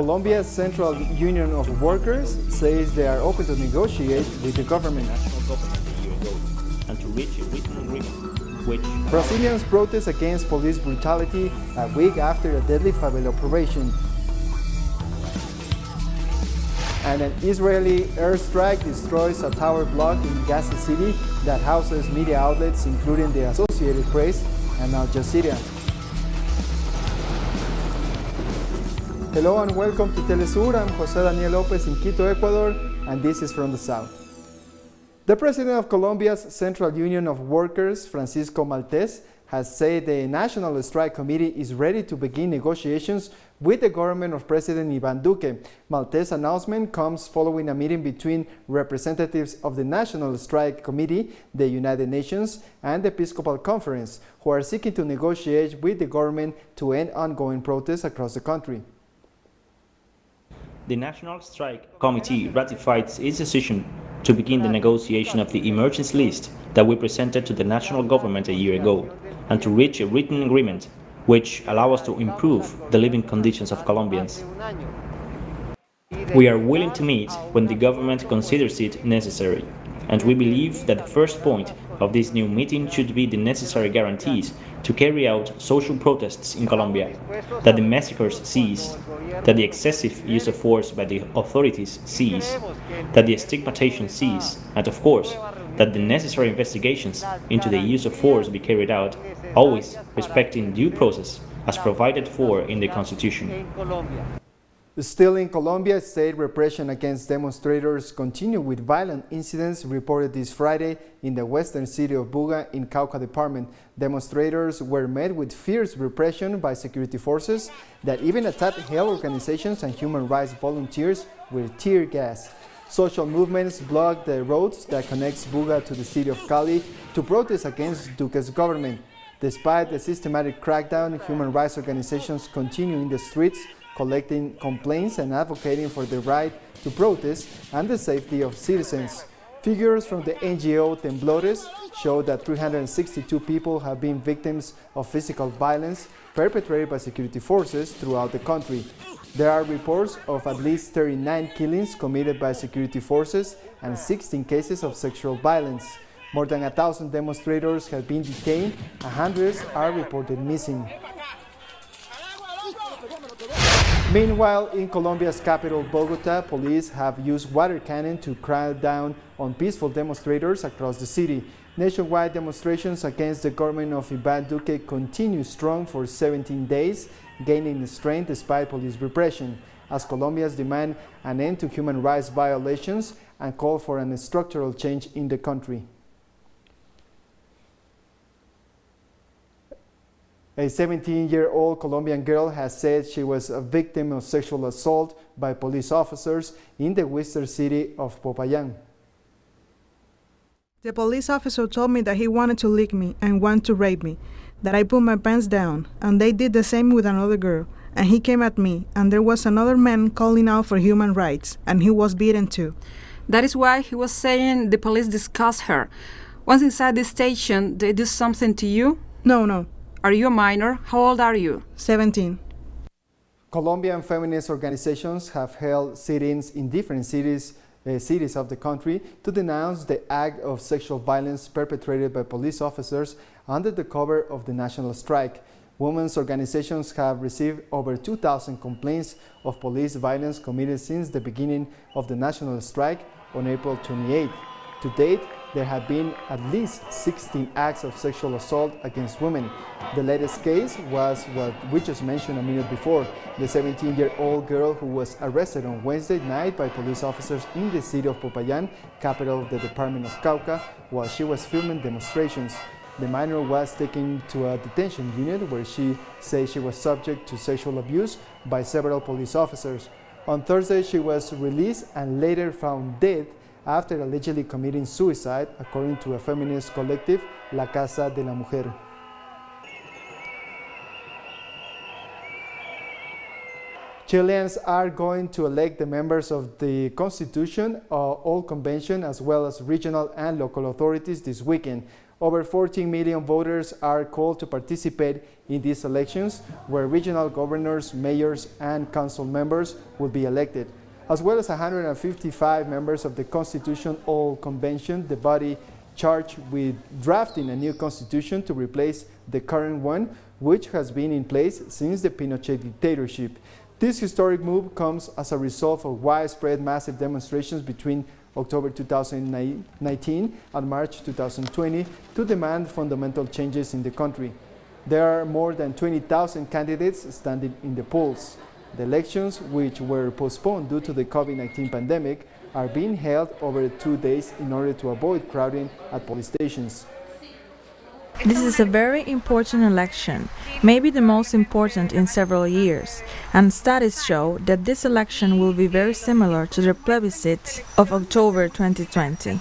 Colombia's Central Union of Workers says they are open to negotiate with the government. And to reach a written agreement, which Brazilians protest against police brutality a week after a deadly favela operation. And an Israeli airstrike destroys a tower block in Gaza City that houses media outlets including the Associated Press and Al Jazeera. Hello and welcome to teleSUR. I'm Jose Daniel Lopez in Quito, Ecuador, and this is from the South. The president of Colombia's Central Union of Workers, Francisco Maltés, has said the National Strike Committee is ready to begin negotiations with the government of President Iván Duque. Maltés' announcement comes following a meeting between representatives of the National Strike Committee, the United Nations, and the Episcopal Conference, who are seeking to negotiate with the government to end ongoing protests across the country. the National Strike Committee ratified its decision to begin the negotiation of the emergency list that we presented to the national government a year ago, and to reach a written agreement which allows us to improve the living conditions of Colombians. We are willing to meet when the government considers it necessary, and we believe that the first point of this new meeting should be the necessary guarantees to carry out social protests in Colombia, that the massacres cease, that the excessive use of force by the authorities cease, that the stigmatization cease, and of course, that the necessary investigations into the use of force be carried out, always respecting due process as provided for in the Constitution. Still in Colombia, state repression against demonstrators continue with violent incidents reported this Friday in the western city of Buga in Cauca department. Demonstrators were met with fierce repression by security forces that even attacked health organizations and human rights volunteers with tear gas. Social movements blocked the roads that connects Buga to the city of Cali to protest against Duque's government. Despite the systematic crackdown, human rights organizations continue in the streets collecting complaints and advocating for the right to protest and the safety of citizens. Figures from the NGO Temblores show that 362 people have been victims of physical violence perpetrated by security forces throughout the country. There are reports of at least 39 killings committed by security forces and 16 cases of sexual violence. More than 1,000 demonstrators have been detained and hundreds are reported missing. Meanwhile, in Colombia's capital, Bogota, police have used water cannon to crack down on peaceful demonstrators across the city. Nationwide demonstrations against the government of Iván Duque continue strong for 17 days, gaining strength despite police repression, as Colombians demand an end to human rights violations and call for a structural change in the country. A 17-year-old Colombian girl has said she was a victim of sexual assault by police officers in the western city of Popayán. The police officer told me that he wanted to lick me and wanted to rape me, that I put my pants down, and they did the same with another girl, and he came at me, and there was another man calling out for human rights, and he was beaten too. That is why he was saying the police discussed her. Once inside the station, they do something to you? No. Are you a minor? How old are you? 17. Colombian feminist organizations have held sit-ins in different cities of the country to denounce the act of sexual violence perpetrated by police officers under the cover of the national strike. Women's organizations have received over 2,000 complaints of police violence committed since the beginning of the national strike on April 28. To date, there have been at least 16 acts of sexual assault against women. The latest case was what we just mentioned a minute before, the 17-year-old girl who was arrested on Wednesday night by police officers in the city of Popayán, capital of the department of Cauca, while she was filming demonstrations. The minor was taken to a detention unit where she said she was subject to sexual abuse by several police officers. On Thursday, she was released and later found dead after allegedly committing suicide, according to a feminist collective, La Casa de la Mujer. Chileans are going to elect the members of the Constituent Convention as well as regional and local authorities this weekend. Over 14 million voters are called to participate in these elections, where regional governors, mayors, and council members will be elected, as well as 155 members of the Constituent Convention, the body charged with drafting a new constitution to replace the current one, which has been in place since the Pinochet dictatorship. This historic move comes as a result of widespread massive demonstrations between October 2019 and March 2020 to demand fundamental changes in the country. There are more than 20,000 candidates standing in the polls. The elections, which were postponed due to the COVID-19 pandemic, are being held over 2 days in order to avoid crowding at police stations. This is a very important election, maybe the most important in several years, and studies show that this election will be very similar to the plebiscite of October 2020.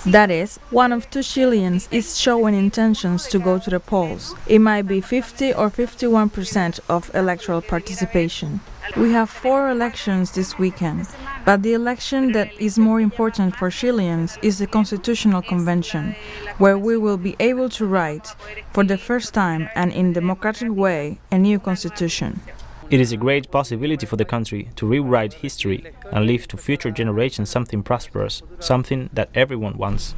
That is, one of two Chileans is showing intentions to go to the polls. It might be 50 or 51% of electoral participation. We have 4 elections this weekend, but the election that is more important for Chileans is the Constitutional Convention, where we will be able to write, for the first time and in democratic way, a new constitution. It is a great possibility for the country to rewrite history and leave to future generations something prosperous, something that everyone wants.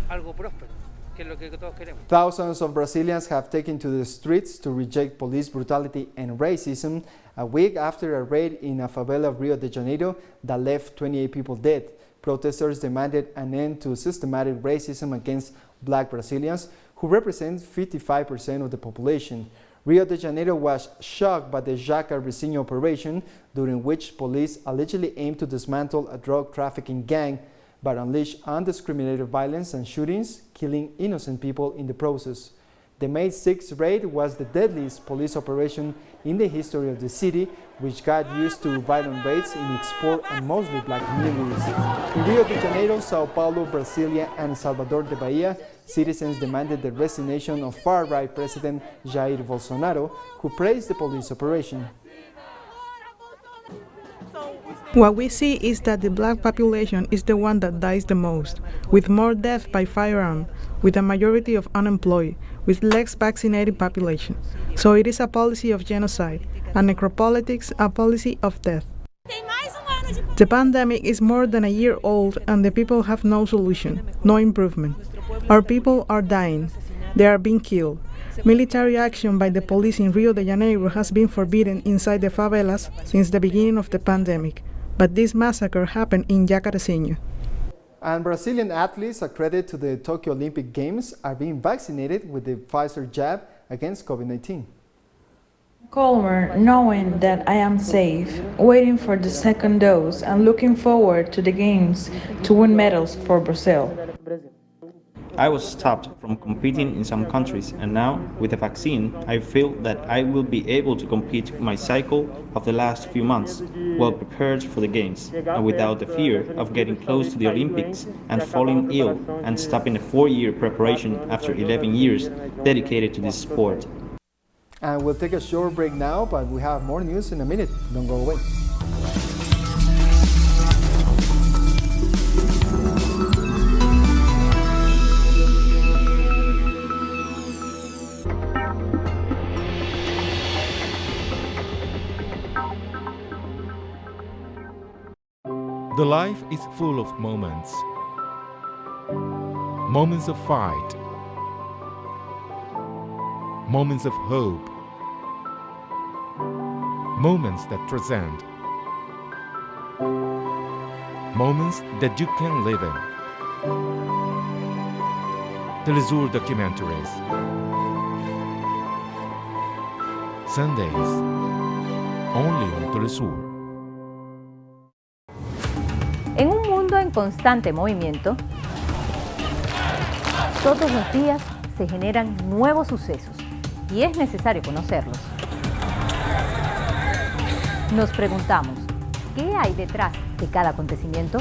Thousands of Brazilians have taken to the streets to reject police brutality and racism a week after a raid in a favela of Rio de Janeiro that left 28 people dead. Protesters demanded an end to systematic racism against black Brazilians, who represent 55% of the population. Rio de Janeiro was shocked by the Jaca Risinho operation, during which police allegedly aimed to dismantle a drug trafficking gang, but unleashed undiscriminated violence and shootings, killing innocent people in the process. The May 6th raid was the deadliest police operation in the history of the city, which got used to violent raids in its poor and mostly black communities. In Rio de Janeiro, Sao Paulo, Brasilia, and Salvador de Bahia, citizens demanded the resignation of far-right President Jair Bolsonaro, who praised the police operation. What we see is that the black population is the one that dies the most, with more death by firearm, with a majority of unemployed, with less vaccinated population. So it is a policy of genocide, and necropolitics a policy of death. The pandemic is more than a year old and the people have no solution, no improvement. Our people are dying. They are being killed. Military action by the police in Rio de Janeiro has been forbidden inside the favelas since the beginning of the pandemic, but this massacre happened in Jacarezinho. And Brazilian athletes accredited to the Tokyo Olympic Games are being vaccinated with the Pfizer jab against COVID-19. Calmer, knowing that I am safe, waiting for the second dose and looking forward to the games to win medals for Brazil. I was stopped from competing in some countries, and now, with the vaccine, I feel that I will be able to complete my cycle of the last few months, well prepared for the Games, and without the fear of getting close to the Olympics and falling ill and stopping a 4-year preparation after 11 years dedicated to this sport. And we'll take a short break now, but we have more news in a minute. Don't go away. The life is full of moments. Moments of fight. Moments of hope. Moments that transcend. Moments that you can live in. teleSUR documentaries. Sundays. Only on teleSUR. En un mundo en constante movimiento, todos los días se generan nuevos sucesos y es necesario conocerlos. Nos preguntamos, ¿qué hay detrás de cada acontecimiento?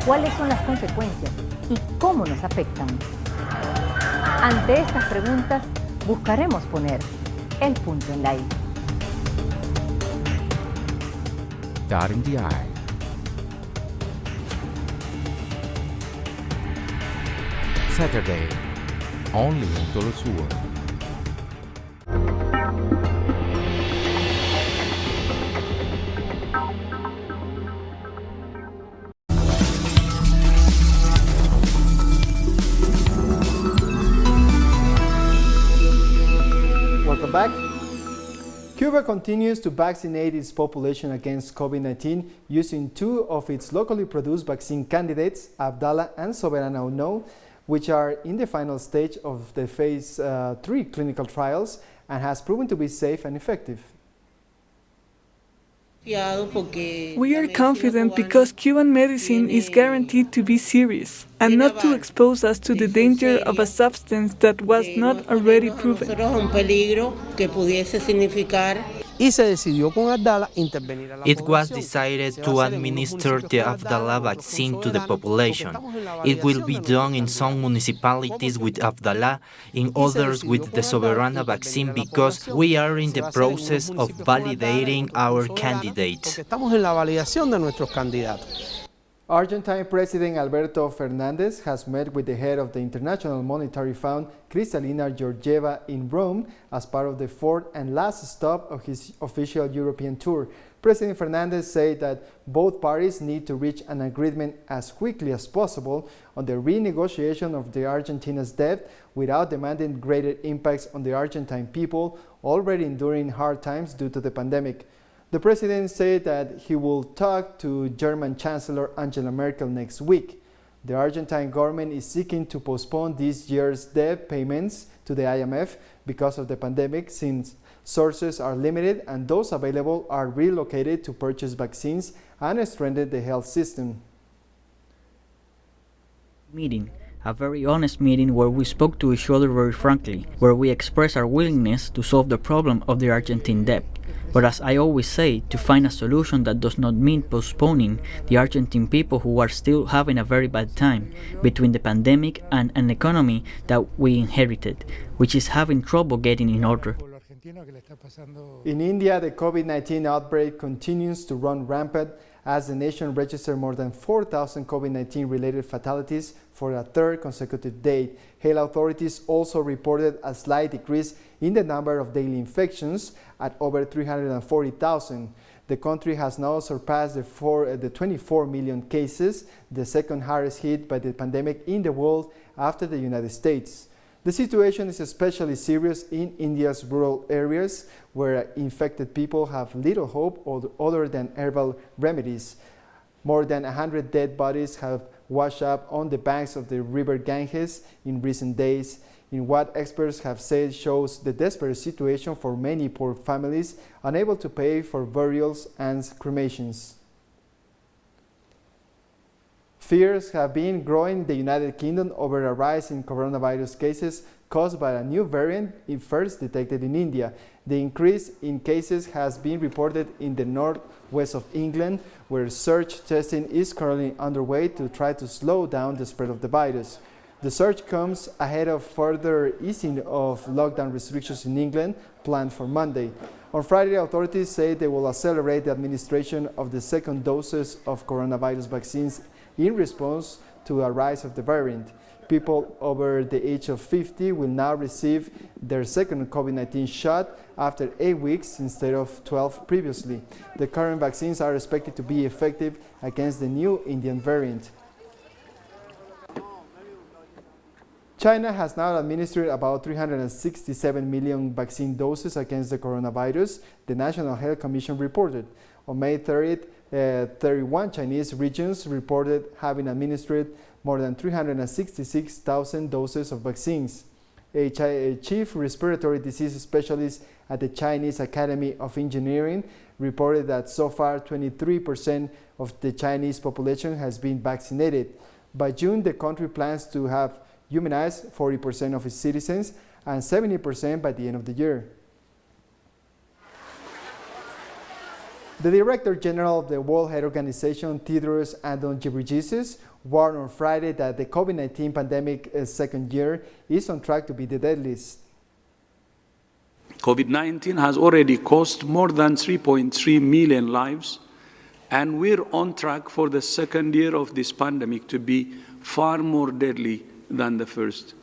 ¿Cuáles son las consecuencias y cómo nos afectan? Ante estas preguntas, buscaremos poner el punto en la I. Starting the eye. Saturday, only on teleSUR. Welcome back. Cuba continues to vaccinate its population against COVID-19 using two of its locally produced vaccine candidates, Abdala and Soberana Uno, which are in the final stage of the phase 3 clinical trials and has proven to be safe and effective. We are confident because Cuban medicine is guaranteed to be serious and not to expose us to the danger of a substance that was not already proven. It was decided to administer the Abdala vaccine to the population. It will be done in some municipalities with Abdala, in others with the Soberana vaccine, because we are in the process of validating our candidates. Argentine President Alberto Fernandez has met with the head of the International Monetary Fund, Kristalina Georgieva, in Rome as part of the fourth and last stop of his official European tour. President Fernandez said that both parties need to reach an agreement as quickly as possible on the renegotiation of the Argentina's debt without demanding greater impacts on the Argentine people already enduring hard times due to the pandemic. The president said that he will talk to German Chancellor Angela Merkel next week. The Argentine government is seeking to postpone this year's debt payments to the IMF because of the pandemic, since sources are limited and those available are relocated to purchase vaccines and strengthen the health system. Meeting. A very honest meeting where we spoke to each other very frankly, where we expressed our willingness to solve the problem of the Argentine debt. But as I always say, to find a solution that does not mean postponing the Argentine people who are still having a very bad time between the pandemic and an economy that we inherited, which is having trouble getting in order. In India, the COVID-19 outbreak continues to run rampant as the nation registered more than 4,000 COVID-19 related fatalities for a third consecutive day. Health authorities also reported a slight decrease in the number of daily infections at over 340,000. The country has now surpassed the 24 million cases, the second highest hit by the pandemic in the world after the United States. The situation is especially serious in India's rural areas, where infected people have little hope other than herbal remedies. More than 100 dead bodies have washed up on the banks of the river Ganges in recent days, in what experts have said shows the desperate situation for many poor families unable to pay for burials and cremations. Fears have been growing in the United Kingdom over a rise in coronavirus cases caused by a new variant first detected in India. The increase in cases has been reported in the northwest of England, where surge testing is currently underway to try to slow down the spread of the virus. The surge comes ahead of further easing of lockdown restrictions in England planned for Monday. On Friday, authorities say they will accelerate the administration of the second doses of coronavirus vaccines in response to a rise of the variant. People over the age of 50 will now receive their second COVID-19 shot after 8 weeks instead of 12 previously. The current vaccines are expected to be effective against the new Indian variant. China has now administered about 367 million vaccine doses against the coronavirus, the National Health Commission reported. On May 30th, 31 Chinese regions reported having administered more than 366,000 doses of vaccines. A chief respiratory disease specialist at the Chinese Academy of Engineering reported that so far 23% of the Chinese population has been vaccinated. By June, the country plans to have immunized 40% of its citizens and 70% by the end of the year. The Director General of the World Health Organization, Tedros Adhanom Ghebreyesus, warned on Friday that the COVID-19 pandemic second year is on track to be the deadliest. COVID-19 has already cost more than 3.3 million lives And we're on track for the second year of this pandemic to be far more deadly than the first.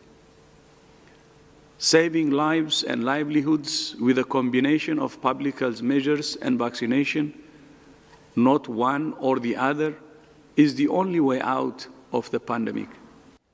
Saving lives and livelihoods with a combination of public health measures and vaccination, not one or the other, is the only way out of the pandemic.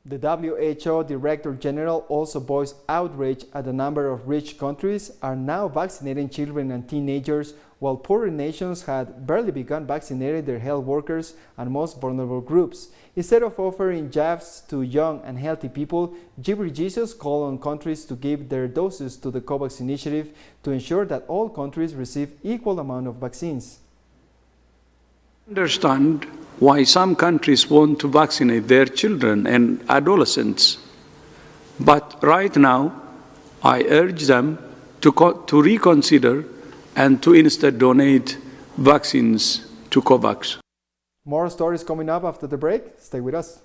The WHO Director General also voiced outrage at the number of rich countries are now vaccinating children and teenagers, while poorer nations had barely begun vaccinating their health workers and most vulnerable groups. Instead of offering jabs to young and healthy people, Jesus called on countries to give their doses to the COVAX initiative to ensure that all countries receive equal amount of vaccines. Understand why some countries want to vaccinate their children and adolescents. But right now, I urge them to reconsider and to instead donate vaccines to COVAX. More stories coming up after the break. Stay with us.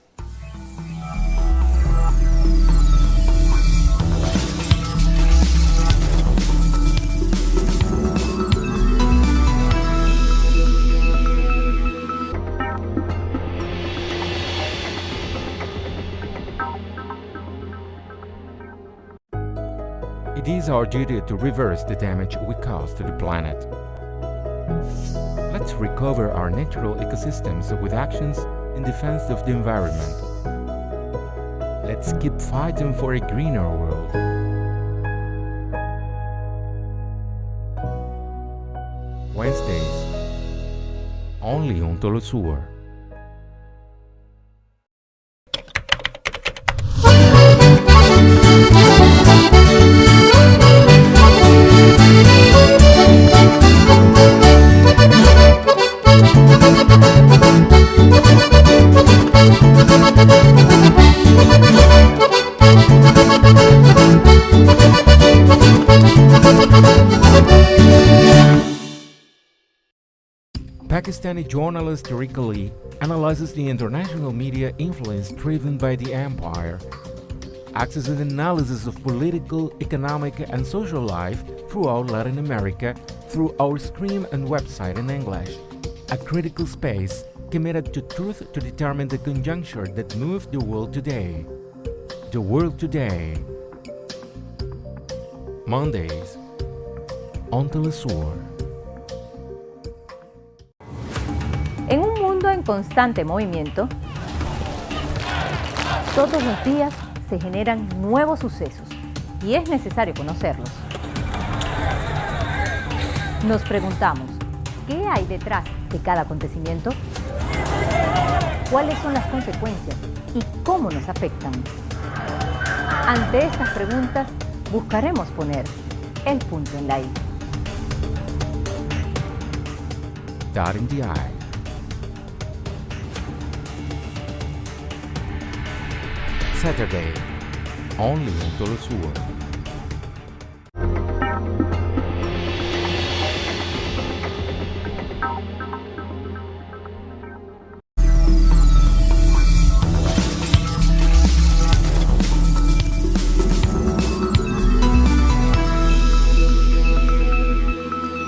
It is our duty to reverse the damage we cause to the planet. Let's recover our natural ecosystems with actions in defense of the environment. Let's keep fighting for a greener world. Wednesdays, only on teleSUR. Pakistani journalist Tariq Ali analyzes the international media influence driven by the empire, acts as an analysis of political, economic and social life throughout Latin America through our stream and website in English, a critical space committed to truth to determine the conjuncture that moved the world today. The World Today. Mondays on teleSUR. En un mundo en constante movimiento, todos los días se generan nuevos sucesos y es necesario conocerlos. Nos preguntamos, ¿qué hay detrás de cada acontecimiento? ¿Cuáles son las consecuencias y cómo nos afectan? Ante estas preguntas, buscaremos poner el punto en la I. Dot in the I. Saturday, only on teleSUR.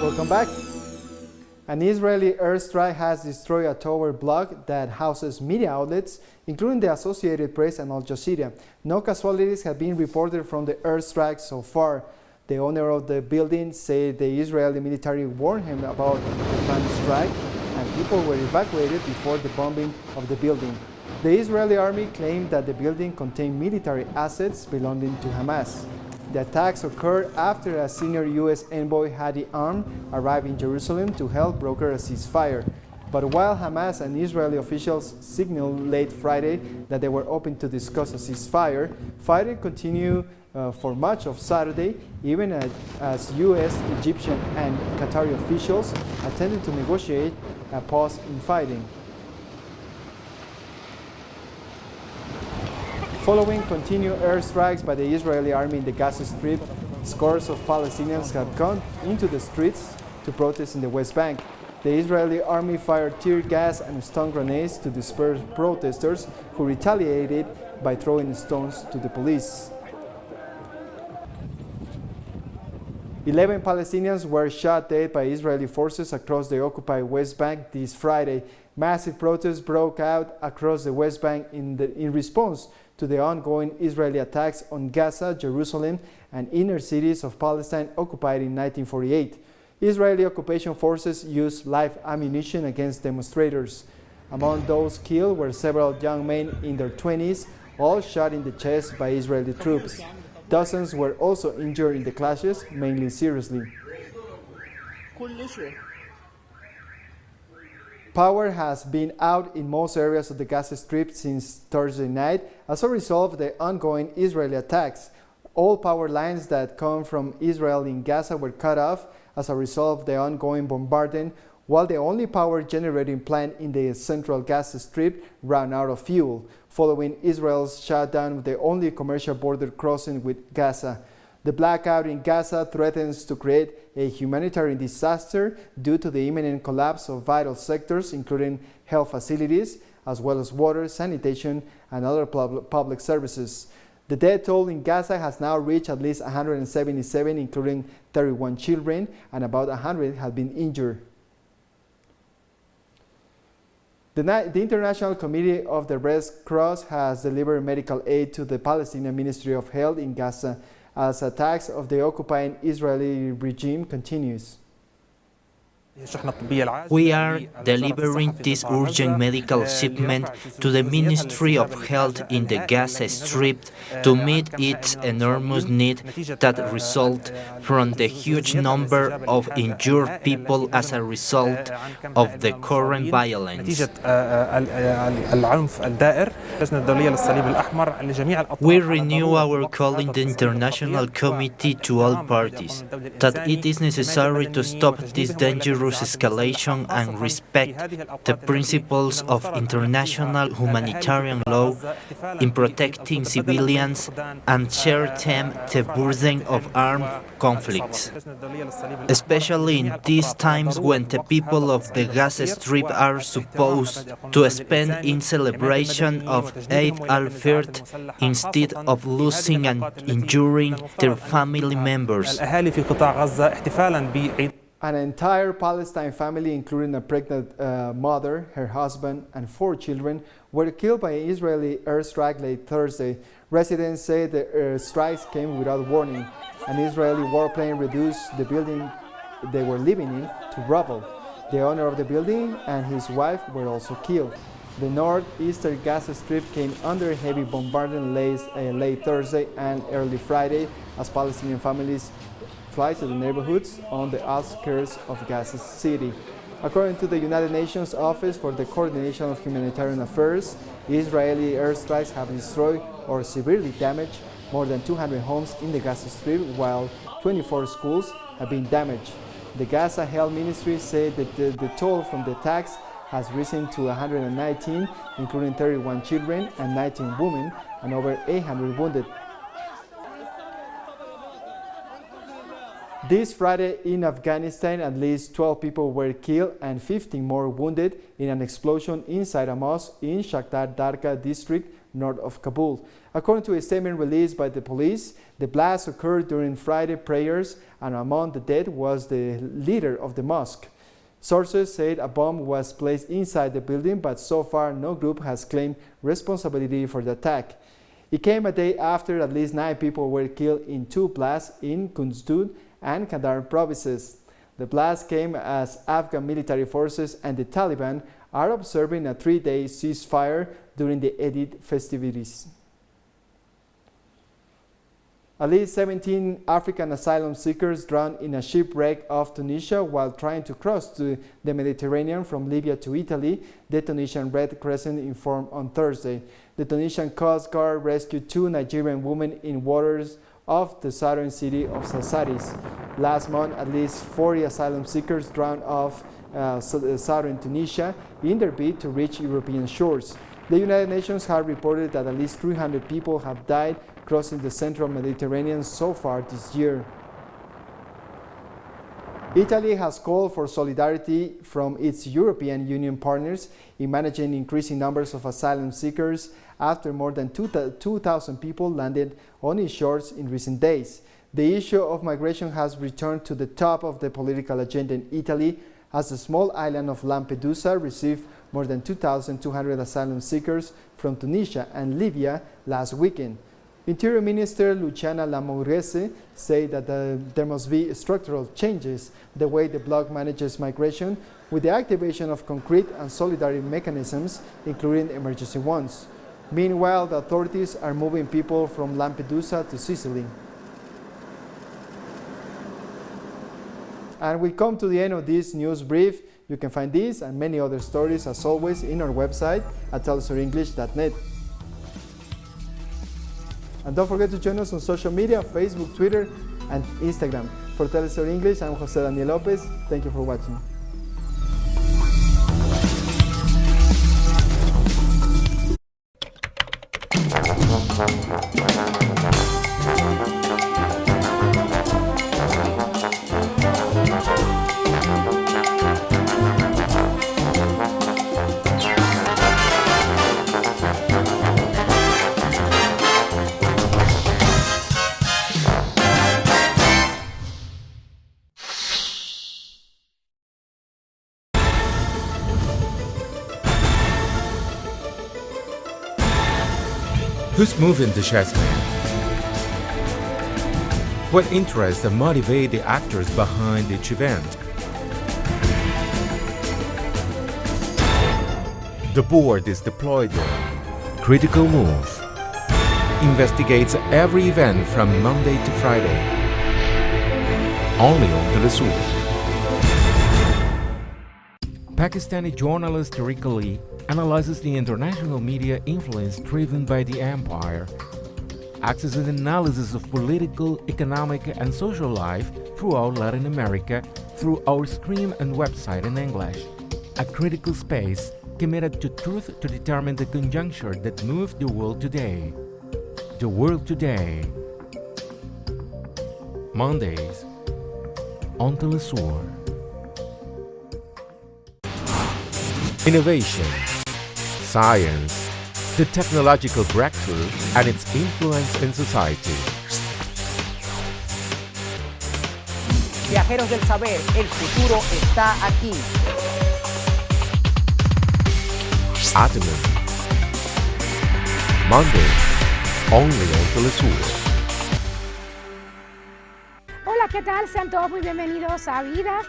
Welcome back. An Israeli airstrike has destroyed a tower block that houses media outlets, including the Associated Press and Al Jazeera. No casualties have been reported from the airstrike so far. The owner of the building said the Israeli military warned him about the planned strike, and people were evacuated before the bombing of the building. The Israeli army claimed that the building contained military assets belonging to Hamas. The attacks occurred after a senior U.S. envoy, Hadi Arm, arrived in Jerusalem to help broker a ceasefire. But while Hamas and Israeli officials signaled late Friday that they were open to discuss a ceasefire, fighting continued for much of Saturday, even as U.S., Egyptian, and Qatari officials attempted to negotiate a pause in fighting. Following continued airstrikes by the Israeli army in the Gaza Strip, scores of Palestinians have gone into the streets to protest in the West Bank. The Israeli army fired tear gas and stun grenades to disperse protesters, who retaliated by throwing stones to the police. 11 Palestinians were shot dead by Israeli forces across the occupied West Bank this Friday. Massive protests broke out across the West Bank in response to the ongoing Israeli attacks on Gaza, Jerusalem, and inner cities of Palestine occupied in 1948. Israeli occupation forces used live ammunition against demonstrators. Among those killed were several young men in their 20s, all shot in the chest by Israeli troops. Dozens were also injured in the clashes, mainly seriously. Power has been out in most areas of the Gaza Strip since Thursday night as a result of the ongoing Israeli attacks. All power lines that come from Israel in Gaza were cut off as a result of the ongoing bombardment, while the only power generating plant in the central Gaza Strip ran out of fuel, following Israel's shutdown of the only commercial border crossing with Gaza. The blackout in Gaza threatens to create a humanitarian disaster due to the imminent collapse of vital sectors, including health facilities, as well as water, sanitation, and other public services. The death toll in Gaza has now reached at least 177, including 31 children, and about 100 have been injured. The International Committee of the Red Cross has delivered medical aid to the Palestinian Ministry of Health in Gaza as attacks of the occupying Israeli regime continues. We are delivering this urgent medical shipment to the Ministry of Health in the Gaza Strip to meet its enormous need that result from the huge number of injured people as a result of the current violence. We renew our call in the International Committee to all parties that it is necessary to stop this dangerous escalation and respect the principles of international humanitarian law in protecting civilians and share them the burden of armed conflicts, especially in these times when the people of the Gaza Strip are supposed to spend in celebration of Eid al-Fitr instead of losing and injuring their family members. An entire Palestine family, including a pregnant mother, her husband, and 4 children, were killed by an Israeli airstrike late Thursday. Residents say the airstrikes came without warning. An Israeli warplane reduced the building they were living in to rubble. The owner of the building and his wife were also killed. The northeastern Gaza Strip came under heavy bombardment late Thursday and early Friday as Palestinian families fly to the neighborhoods on the outskirts of Gaza City. According to the United Nations Office for the Coordination of Humanitarian Affairs, Israeli airstrikes have destroyed or severely damaged more than 200 homes in the Gaza Strip, while 24 schools have been damaged. The Gaza Health Ministry said that the toll from the attacks has risen to 119, including 31 children and 19 women, and over 800 wounded. This Friday in Afghanistan, at least 12 people were killed and 15 more wounded in an explosion inside a mosque in Shakhtar Darga district north of Kabul. According to a statement released by the police, the blast occurred during Friday prayers, and among the dead was the leader of the mosque. Sources said a bomb was placed inside the building, but so far no group has claimed responsibility for the attack. It came a day after at least 9 people were killed in 2 blasts in Kunzdud and Kandahar provinces. The blast came as Afghan military forces and the Taliban are observing a 3-day ceasefire during the Eid festivities. At least 17 African asylum seekers drowned in a shipwreck off Tunisia while trying to cross to the Mediterranean from Libya to Italy, the Tunisian Red Crescent informed on Thursday. The Tunisian Coast Guard rescued 2 Nigerian women in waters of the southern city of Sasaris. Last month, at least 40 asylum seekers drowned off southern Tunisia in their bid to reach European shores. The United Nations have reported that at least 300 people have died crossing the central Mediterranean so far this year. Italy has called for solidarity from its European Union partners in managing increasing numbers of asylum seekers after more than 2,000 people landed on its shores in recent days. The issue of migration has returned to the top of the political agenda in Italy as the small island of Lampedusa received more than 2,200 asylum seekers from Tunisia and Libya last weekend. Interior Minister Luciana Lamorgese said that there must be structural changes the way the bloc manages migration with the activation of concrete and solidarity mechanisms, including emergency ones. Meanwhile, the authorities are moving people from Lampedusa to Sicily. And we come to the end of this news brief. You can find these and many other stories, as always, in our website at telesurenglish.net. And don't forget to join us on social media, Facebook, Twitter, and Instagram. For TeleSUR English, I'm Jose Daniel Lopez. Thank you for watching. Who's moving the chess man? What interests motivate the actors behind each event? The board is deployed there. Critical Move investigates every event from Monday to Friday. Only on teleSUR. Pakistani journalist Tariq Ali analyzes the international media influence driven by the empire, acts as an analysis of political, economic, and social life throughout Latin America through our stream and website in English, a critical space committed to truth to determine the conjuncture that moved the world today. The World Today. Mondays on teleSUR. Innovation, science, the technological breakthrough and its influence in society. Viajeros del saber, el futuro está aquí. Atomy. Monday, only on teleSUR. Hola, ¿qué tal? Sean todos muy bienvenidos a Vidas.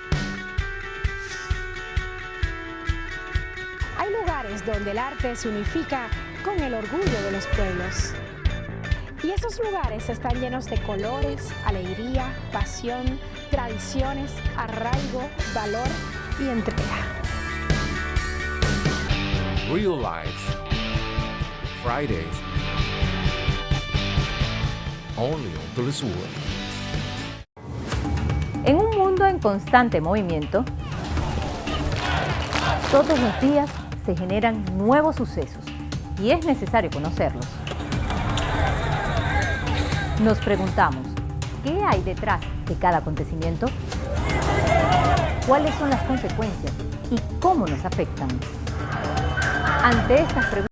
Hay lugares donde el arte se unifica con el orgullo de los pueblos. Y esos lugares están llenos de colores, alegría, pasión, tradiciones, arraigo, valor y entrega. Real Life. Fridays. Only on teleSUR. En un mundo en constante movimiento, todos los días se generan nuevos sucesos y es necesario conocerlos. Nos preguntamos, ¿qué hay detrás de cada acontecimiento? ¿Cuáles son las consecuencias y cómo nos afectan? Ante estas preguntas,